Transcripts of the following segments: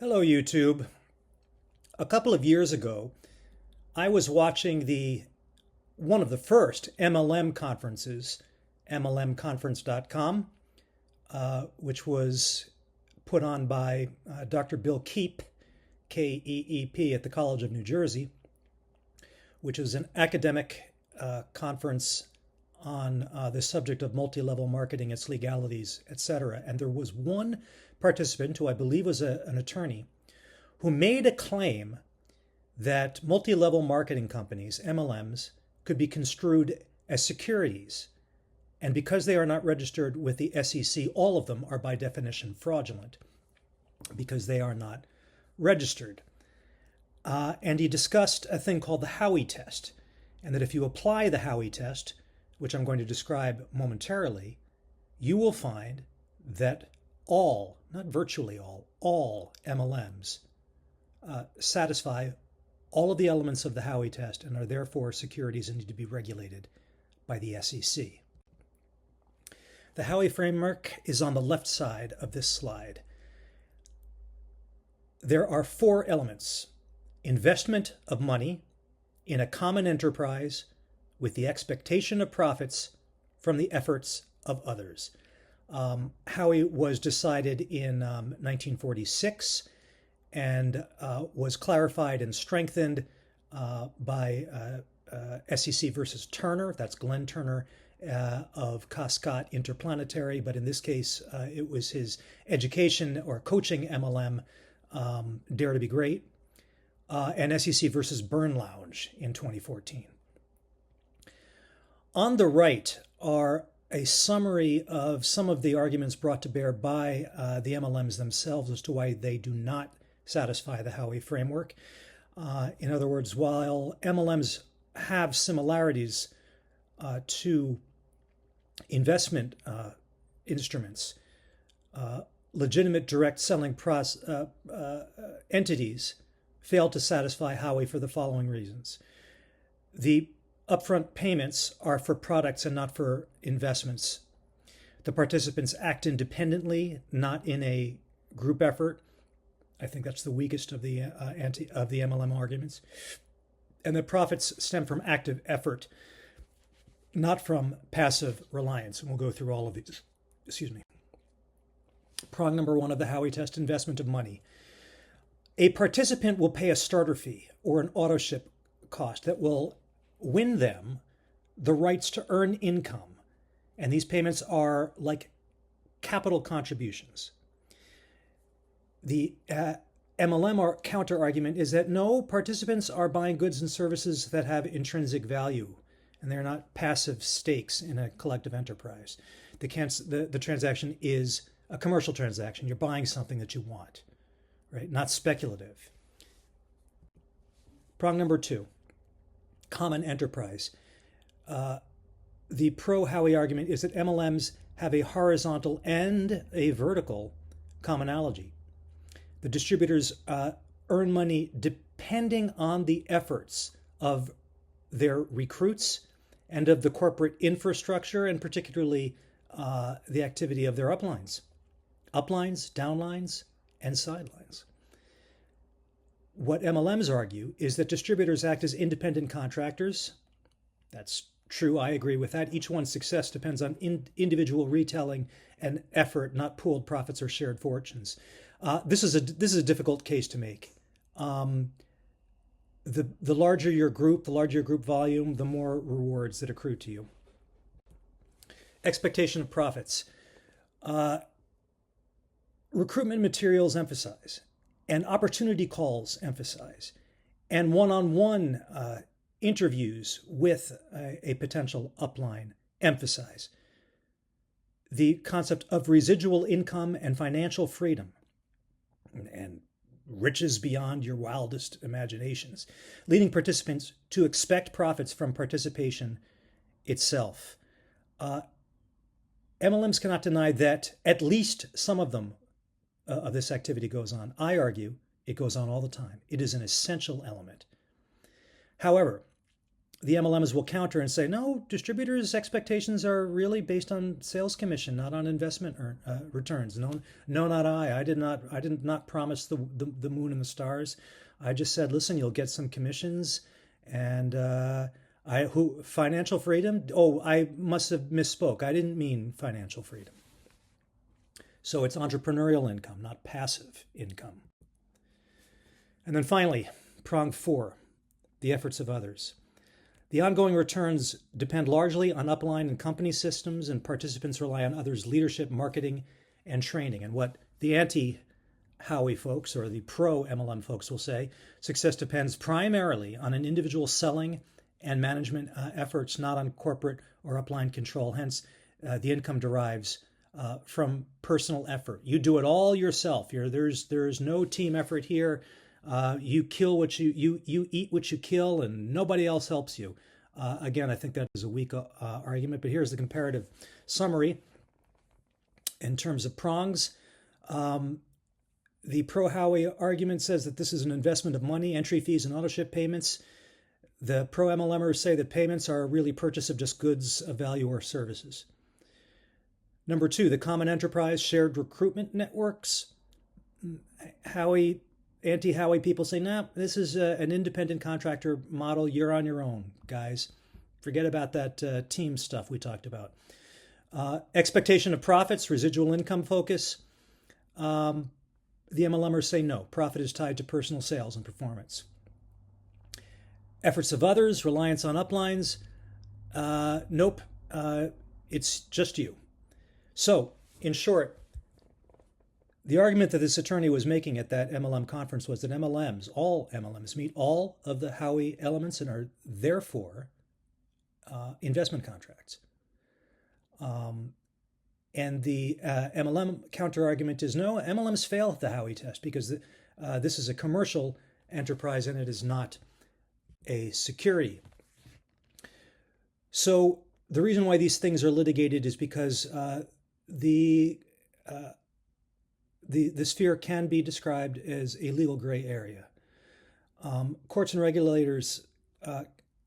Hello, YouTube. A couple of years ago, I was watching one of the first MLM conferences, MLMconference.com, which was put on by Dr. Bill Keep, Keep, at the College of New Jersey, which is an academic conference on the subject of multi-level marketing, its legalities, etc. And there was one participant who I believe was an attorney who made a claim that multi-level marketing companies, MLMs, could be construed as securities. And because they are not registered with the SEC, all of them are by definition fraudulent because they are not registered. And he discussed a thing called the Howey test, and that if you apply the Howey test, which I'm going to describe momentarily, you will find that all, not virtually all MLMs satisfy all of the elements of the Howey test and are therefore securities and need to be regulated by the SEC. The Howey framework is on the left side of this slide. There are four elements: investment of money in a common enterprise with the expectation of profits from the efforts of others. Howey was decided in 1946 and was clarified and strengthened by SEC versus Turner. That's Glenn Turner of Koscot Interplanetary, but in this case, it was his education or coaching MLM, Dare to be Great, and SEC versus Burn Lounge in 2014. On the right are a summary of some of the arguments brought to bear by the MLMs themselves as to why they do not satisfy the Howey framework. In other words, while MLMs have similarities to investment instruments, legitimate direct selling entities fail to satisfy Howey for the following reasons. The upfront payments are for products and not for investments. The participants act independently, not in a group effort. I think that's the weakest of the MLM arguments. And the profits stem from active effort, not from passive reliance. And we'll go through all of these. Excuse me. Prong number one of the Howey test: investment of money. A participant will pay a starter fee or an auto ship cost that will win them the rights to earn income. And these payments are like capital contributions. The MLM counter argument is that no, participants are buying goods and services that have intrinsic value, and they're not passive stakes in a collective enterprise. The transaction is a commercial transaction. You're buying something that you want, right? Not speculative. Prong number two: common enterprise. The pro-Howey argument is that MLMs have a horizontal and a vertical commonality. The distributors earn money depending on the efforts of their recruits and of the corporate infrastructure, and particularly the activity of their uplines, downlines, and sidelines. What MLMs argue is that distributors act as independent contractors. That's true. I agree with that. Each one's success depends on individual retelling and effort, not pooled profits or shared fortunes. This is a difficult case to make. The larger your group, the larger your group volume, the more rewards that accrue to you. Expectation of profits. Recruitment materials emphasize, and opportunity calls emphasize, and one-on-one interviews with a potential upline emphasize the concept of residual income and financial freedom and riches beyond your wildest imaginations, leading participants to expect profits from participation itself. MLMs cannot deny that at least some of them of this activity goes on. I argue it goes on all the time. It is an essential element. However, the MLMs will counter and say, no, distributors' expectations are really based on sales commission, not on investment returns. No, no, not I. I did not promise the moon and the stars. I just said, listen, you'll get some commissions, and financial freedom. Oh, I must have misspoke. I didn't mean financial freedom. So it's entrepreneurial income, not passive income. And then finally, prong 4, the efforts of others. The ongoing returns depend largely on upline and company systems, and participants rely on others' leadership, marketing, and training. And what the anti-Howey folks or the pro-MLM folks will say, success depends primarily on an individual selling and management efforts, not on corporate or upline control. Hence, the income derives from personal effort. You do it all yourself. There's no team effort here. You kill what you eat what you kill, and nobody else helps you. Again, I think that is a weak argument, but here's the comparative summary. In terms of prongs, the pro-Howey argument says that this is an investment of money, entry fees, and auto-ship payments. The pro-MLMers say that payments are really purchase of just goods of value or services. Number 2, the common enterprise, shared recruitment networks. Anti-Howey people say, nah, this is an independent contractor model. You're on your own, guys. Forget about that team stuff we talked about. Expectation of profits, residual income focus. The MLMers say no. Profit is tied to personal sales and performance. Efforts of others, reliance on uplines. Nope. It's just you. So, in short, the argument that this attorney was making at that MLM conference was that all MLMs, meet all of the Howey elements and are therefore investment contracts. And the MLM counter-argument is no, MLMs fail at the Howey test because this is a commercial enterprise and it is not a security. So the reason why these things are litigated is because the sphere can be described as a legal gray area. Courts and regulators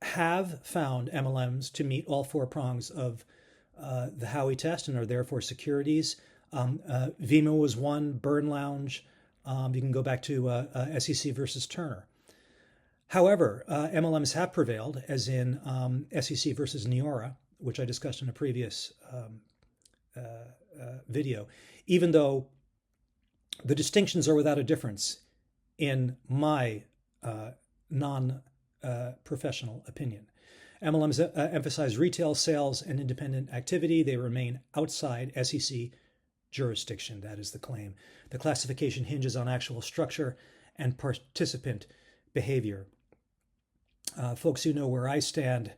have found MLMs to meet all 4 prongs of the Howey test and are therefore securities. Vima was one, Burn Lounge. You can go back to SEC versus Turner. However, MLMs have prevailed, as in SEC versus Neora, which I discussed in a previous video, even though the distinctions are without a difference in my non-professional opinion. MLMs emphasize retail sales and independent activity. They remain outside SEC jurisdiction. That is the claim. The classification hinges on actual structure and participant behavior. Folks who know where I stand,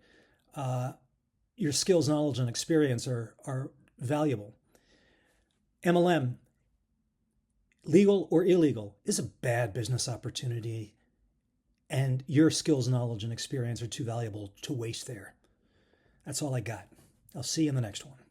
your skills, knowledge, and experience are valuable. MLM, legal or illegal, is a bad business opportunity, and your skills, knowledge, and experience are too valuable to waste there. That's all I got. I'll see you in the next one.